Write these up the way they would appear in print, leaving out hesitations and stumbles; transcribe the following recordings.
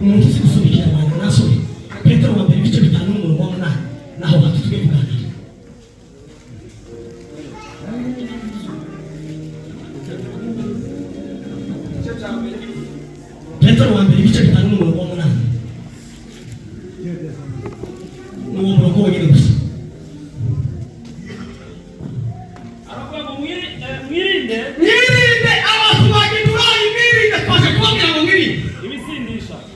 umuntu uzi gusubikira abantu nasore Petero wa mbere ibice 5 n'umurongo wa 8 naho batutwe kuganira Petero wa mbere ibice 5 n'umurongo wa 8 n'uwo murongo wonyine gusa aravuga ngo mwirinde abantu bagindura mwirinde twaje kubabwira ngo mwirinde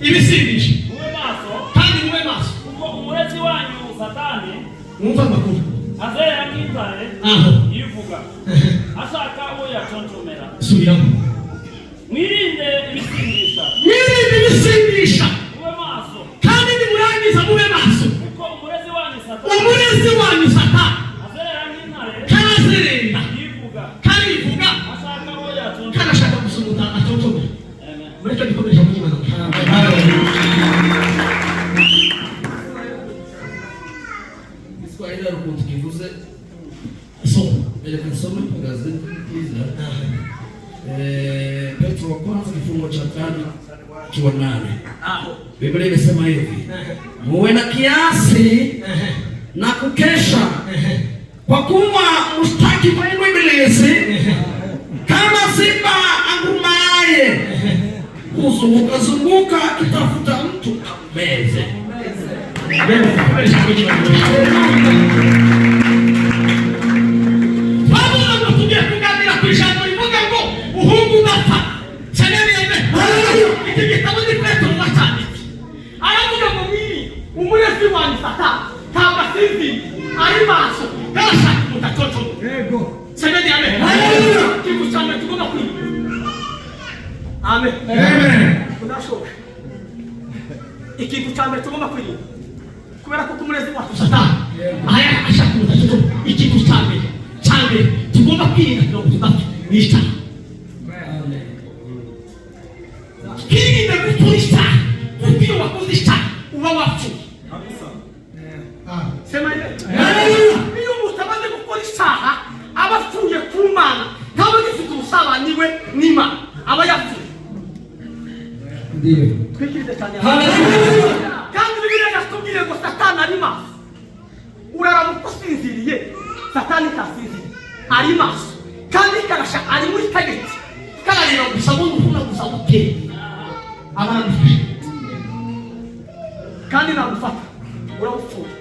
ibisindisha mube maso kandi mube maso kuko umurezi wanyu Satani mwumva amakuru azera nk'intare aho yivuga ashaka uwo yacontomera subiramo mwirinde ibisindisha mube maso kandi nimurangiza mube maso kuko umurezi wanyu Satani azera nk'intare karazerera yivuga ashaka uwo yacontomera kanashaka gusumuta acontomera amen mureke dukomeje mu Imana Iswahili rukuntu kivuze so eleka nsome gazeti Ryiza Petro wa kwanza kifungo cha 5:8 Biblia imesema hivi muwe na kiasi na kukesha kwa kuwa mshtaki wenu Ibilisi kama simba angurumaye kuzunguka akitafuta mtu ammeze. Baba anakuja kuganira ku ijambo rivuga ngo uhungu bapfa Irebe ikigitabo ni Petero watanditse aravuga ngo umurezi wanyu Satani ntabwo asinzi ari maso karashaka mutatoto yego Irebe kigushana tugomba kwiga amen kunashoka ikintu cyambere tugomba kwiga kubera ko umurezi wacu Satani aya ashaka mutatoto ikintu cyambere tugomba kwiga ngo tudapfa nishta kiri na kuturista kupiwa kuzista uba wafu sema ile iyo mutabaze gukora isaha abafuye ku Mana ntabwo gifite usaba niwe nima aba yapfuye ndiyo twikirize cyane kandi Bibiliya yatubwiye ngo Satani ari maso uraramuka usinziriye Satani kasinziriye ari maso kandi karasha ari muri tageti kararira gusa n'umuntu gusa uteye abandi kandi nagufata urapfuye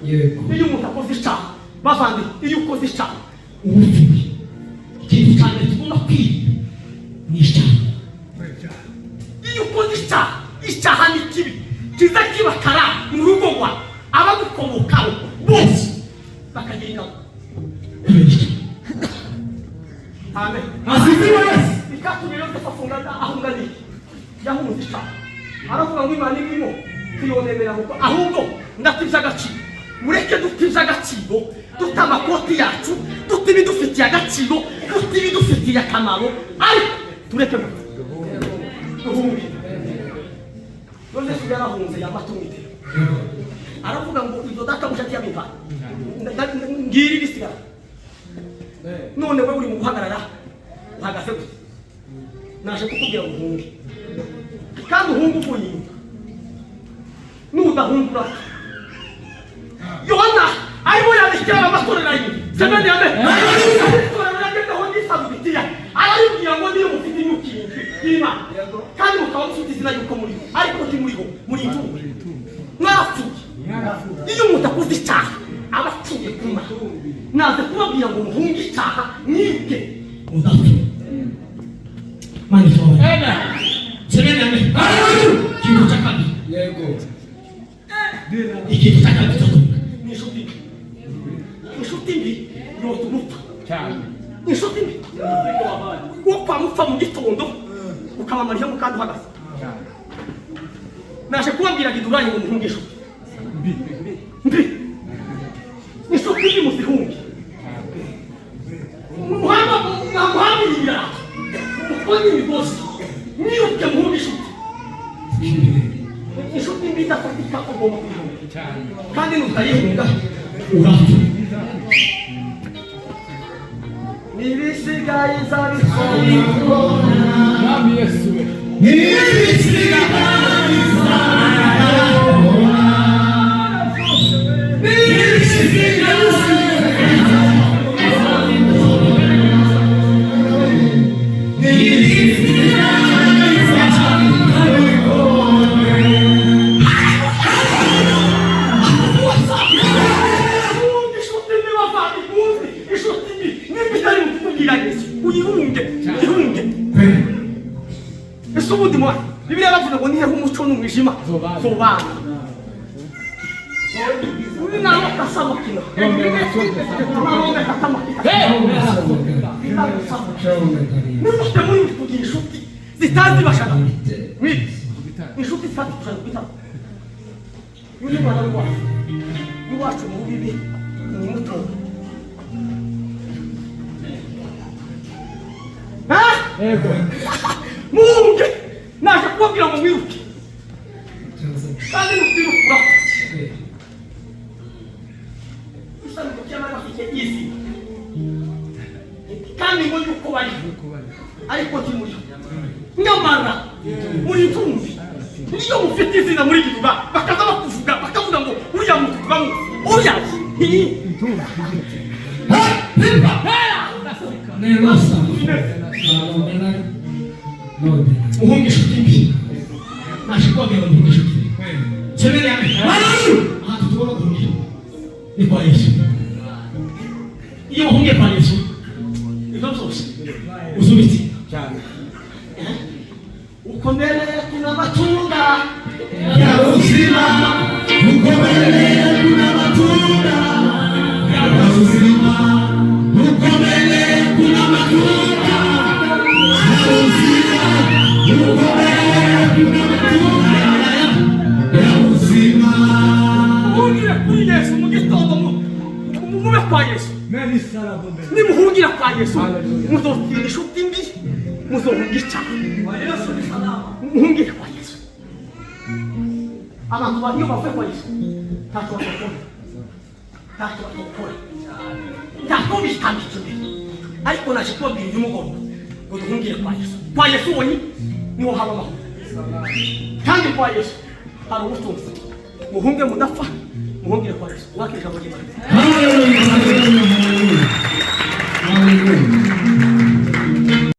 yego iyo umuntu akoze icyaha bavandi iyo ukoze icyaha ubupfuye ikintu cyane tugomba kwiga ni icyaha iyo ukoze icyaha ni kibi kiza kibakara mu rugo rwa abagukomokaho bose bakagenda amen asifiwe ikatumira kufafunga ahungani yahumuze icyaha aravuga ngo Imana irimo kuyonebera kuko ahubwo ndatiza agaciro mureke dutiza agaciro duta amakoti yacu duta ibidufitiye agaciro duta ibidufitiye akamaro ariko tureke guhunga none yarahunze yamatumite aravuga ngo ibyo data mushati yabimpa ngiri bisigara none we uri mu guhagarara uhagaze gute naje kukubwira ngo uhunge kandi uhunga uvuye n'udahungura Yohana arimo yandikira amatorero ye semeni yame amatorero yagendaho n'isabitiya arayibwira ngo niyo mufite inyukingi y'Imana kandi mukaba mufite izina y'uko muri ariko muri imvubu mwarapfuye iyo umuntu akoze icyaha aba apfuye kuma naze kubabwira ngo muhunge icyaha mwibwe mudapfa mani sohoka semeni yame kintu cya kabiri yego ikintu cya kabiri inshuti mbi yotumupfa cyane inshuti mbi wo kwamupfa mu gitondo ukabamariye mu kandi uhagaze naje kubabwira giduranye ngo muhunge inshuti mbi inshuti mbi muzihunge muhamiriya ukoni imigozi niruke muhunge inshuti inshuti mbi idafatika ugomba kuyihunga kandi nutayihunga urapfa nibisigaye izabikora Nami Yesu nibisigaye ya Yesu uyirunge uyirunge ese ubundi mwana Bibiliya bavuga ngo nihe umuco n'umwijima zobana nawe kasama kino nawe kasama nimufite muri kugira inshuti zitazi bashaka inshuti zifata kushaka kwita uyu mwana wacu mu bibi ni muto Munge naje kubabwira ngo mwiruke kandi mukirukura isa ngo cyamara bafite izi kandi ngo yuko bari ariko kimuri nyamara muri tumvi niyo mufite izina muri gituba bakaza bakavuga ngo uriya mutuba mu oya Nerosa. Uhungisha kimbi. Nashikuwa mbele uhungisha kimbi. Chemele yame. Tutubona uhungisha. Ni kwa Yesu. Iyo uhunge kwa Yesu. Ikamsosha. Uzubiti. Uko mbele kuna matunda ya uzima. Uko mbele kuna matunda ya uzima. Uko mbele kuna matunda ya uzima. Uko mbele kuna matunda ya uzima. Muhungira kuri Yesu mu gitondo mube kwa Yesu. Nimuhungira kwa Yesu muzotinda inshuti mbi muzohungica. Muhungire kwa Yesu. Abantu bariyo bavuye kwa Yesu ntacyo bakora. Ntacyo bakora. Ntacyo bitandukanye. Ariko naje kubabwira uyu mugoroba ngo duhungire kwa Yesu. Kwa Yesu wonyine niho haba amahoro. Kandi kwa Yesu hari ubutunzi. Muhunge mudapfa, muhungire kwa Yesu. Wakisha muri Imana. Hallelujah. Hallelujah. Hallelujah.